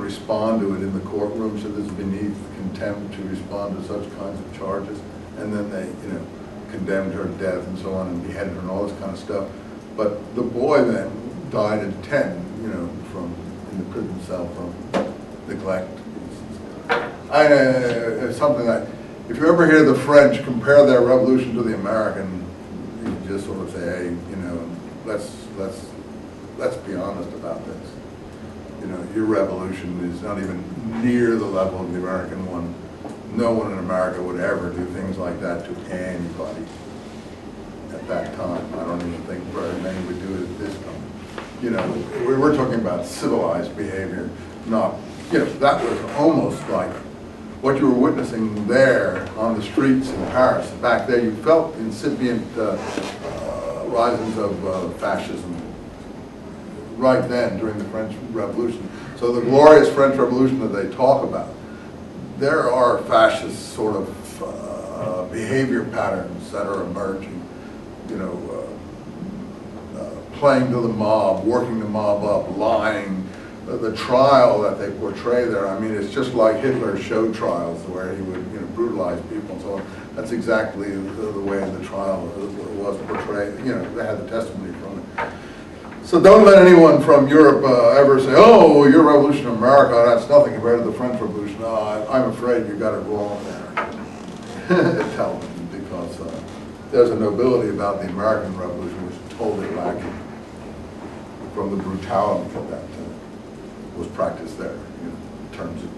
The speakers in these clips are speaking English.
respond to it in the courtroom, said it's beneath contempt to respond to such kinds of charges. And then they, you know, condemned her to death and so on and beheaded her and all this kind of stuff. But the boy then died at 10, you know, from in the prison cell from neglect. It's something that, if you ever hear the French compare their revolution to the American, you just sort of say, hey, you know, let's be honest about this. You know, your revolution is not even near the level of the American one. No one in America would ever do things like that to anybody at that time. I don't even think very many would do it at this time. You know, we're talking about civilized behavior, not, you know, that was almost like what you were witnessing there on the streets in Paris. Back there, you felt incipient risings of fascism right then during the French Revolution. So the glorious French Revolution that they talk about, there are fascist sort of behavior patterns that are emerging, you know, playing to the mob, working the mob up, lying. The trial that they portray there, I mean, it's just like Hitler's show trials where he would, you know, brutalize people and so on. That's exactly the way the trial was portrayed. You know, they had the testimony from it. So don't let anyone from Europe ever say, oh, your revolution in America, that's nothing compared to the French Revolution. Oh, I'm afraid you got it wrong there. Tell them, because there's a nobility about the American Revolution which is totally lacking from the brutality that was practiced there, you know, in terms of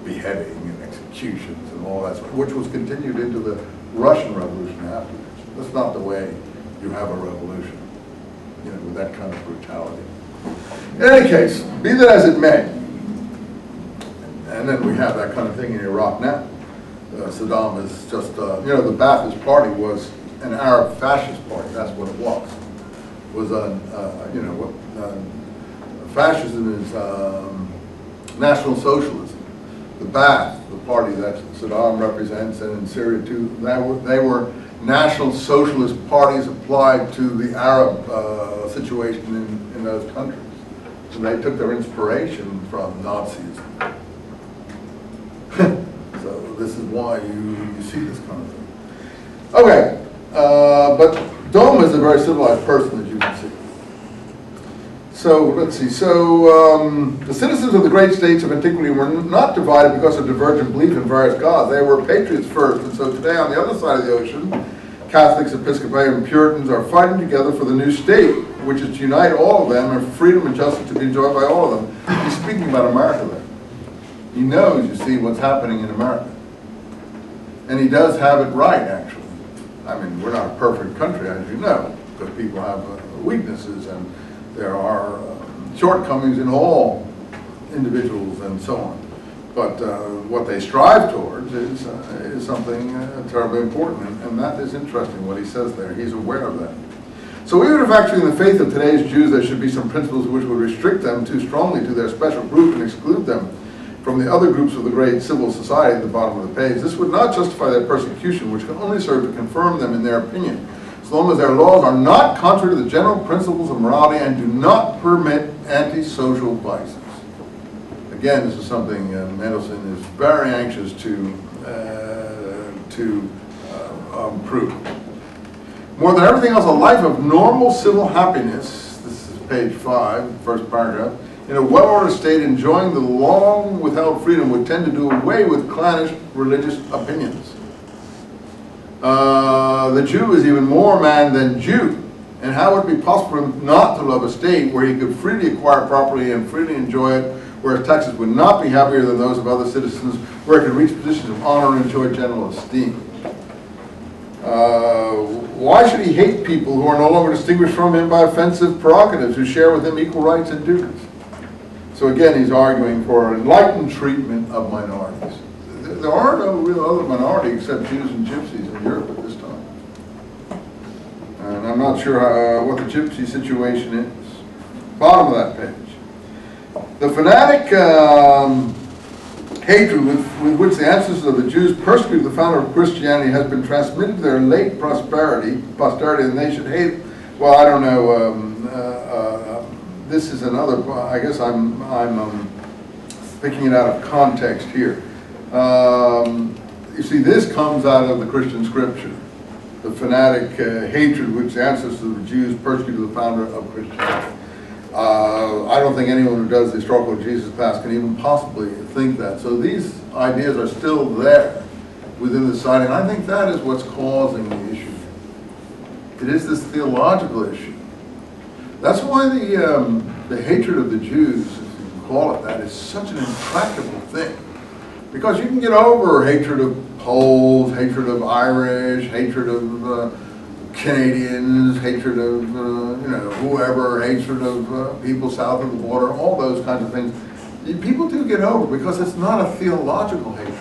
beheading and executions and all that stuff, which was continued into the Russian Revolution afterwards. That's not the way you have a revolution, you know, with that kind of brutality. In any case, be that as it may, and then we have that kind of thing in Iraq now. Saddam is just, you know, the Ba'athist Party was an Arab fascist party. That's what it was. It was you know, what fascism is National Socialism. The Ba'ath, the party that Saddam represents, and in Syria too, they were National Socialist parties applied to the Arab situation in those countries. So they took their inspiration from Nazism. So this is why you see this kind of thing. Okay, but Dome is a very civilized person, as you can see. So let's see. So the citizens of the great states of antiquity were not divided because of divergent belief in various gods. They were patriots first, and so today on the other side of the ocean, Catholics, Episcopalians, and Puritans are fighting together for the new state, which is to unite all of them and freedom and justice to be enjoyed by all of them. He's speaking about America there. He knows, you see, what's happening in America, and he does have it right, actually. I mean, we're not a perfect country, as you know, because people have weaknesses and there are shortcomings in all individuals and so on. But what they strive towards is something terribly important, and that is interesting, what he says there. He's aware of that. So even if actually in the faith of today's Jews there should be some principles which would restrict them too strongly to their special group and exclude them from the other groups of the great civil society at the bottom of the page, this would not justify their persecution, which can only serve to confirm them in their opinion, as long as their laws are not contrary to the general principles of morality and do not permit antisocial vices. Again, this is something Mendelssohn is very anxious to prove. More than everything else, a life of normal civil happiness, this is page 5, first paragraph, in a well-ordered state enjoying the long withheld freedom would tend to do away with clannish religious opinions. The Jew is even more man than Jew, and how would it be possible for him not to love a state where he could freely acquire property and freely enjoy it, where his taxes would not be heavier than those of other citizens, where he could reach positions of honor and enjoy general esteem? Why should he hate people who are no longer distinguished from him by offensive prerogatives, who share with him equal rights and duties? So again, he's arguing for enlightened treatment of minorities. There are no real other minority except Jews and Gypsies in Europe at this time. And I'm not sure what the Gypsy situation is. Bottom of that page. The fanatic hatred with which the ancestors of the Jews persecuted the founder of Christianity has been transmitted to their late posterity, and they should hate, well, I don't know, this is another, I guess I'm picking it out of context here. You see, this comes out of the Christian scripture. The fanatic hatred which the ancestors of the Jews persecuted the founder of Christianity. I don't think anyone who does the historical Jesus past can even possibly think that. So these ideas are still there within the society, and I think that is what's causing the issue. It is this theological issue. That's why the hatred of the Jews, if you can call it that, is such an intractable thing. Because you can get over hatred of Poles, hatred of Irish, hatred of Canadians, hatred of whoever, hatred of people south of the border, all those kinds of things. People do get over because it's not a theological hatred.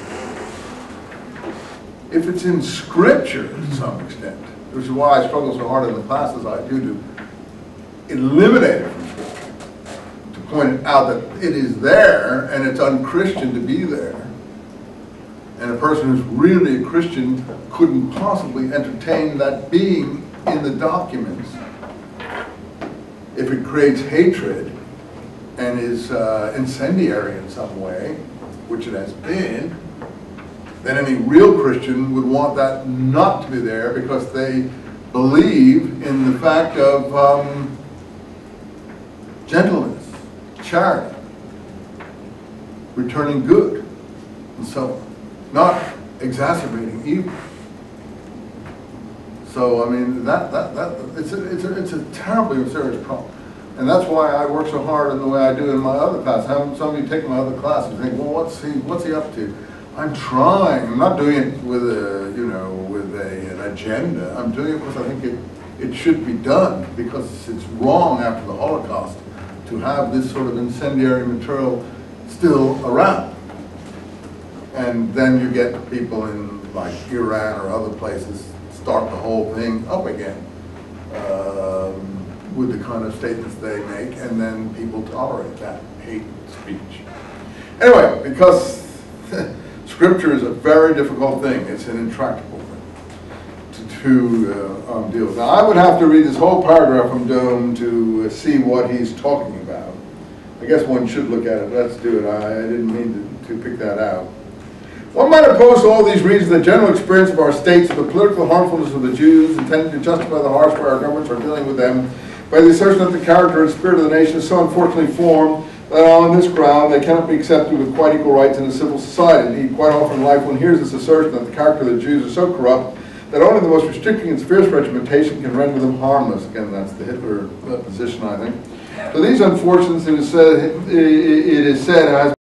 If it's in Scripture to some extent, which is why I struggle so hard in the classes I do to eliminate it from Scripture, to point out that it is there and it's unchristian to be there. And a person who's really a Christian couldn't possibly entertain that being in the documents. If it creates hatred and is incendiary in some way, which it has been, then any real Christian would want that not to be there because they believe in the fact of gentleness, charity, returning good, and so on. Not exacerbating evil. So I mean it's a terribly serious problem, and that's why I work so hard in the way I do in my other class. Some of you take my other classes and think, well, what's he up to? I'm trying. I'm not doing it with an agenda. I'm doing it because I think it should be done because it's wrong after the Holocaust to have this sort of incendiary material still around. And then you get people in like Iran or other places start the whole thing up again with the kind of statements they make, and then people tolerate that hate speech. Anyway, because Scripture is a very difficult thing, it's an intractable thing to deal with. Now, I would have to read this whole paragraph from Dohm to see what he's talking about. I guess one should look at it. Let's do it. I didn't mean to pick that out. One might oppose to all these reasons the general experience of our states of the political harmfulness of the Jews, intended to justify the harsh way our governments are dealing with them, by the assertion that the character and spirit of the nation is so unfortunately formed that on this ground they cannot be accepted with quite equal rights in a civil society. Indeed, quite often in life one hears this assertion that the character of the Jews is so corrupt that only the most restricting and fierce regimentation can render them harmless. Again, that's the Hitler position, I think. So these unfortunates, it is said, has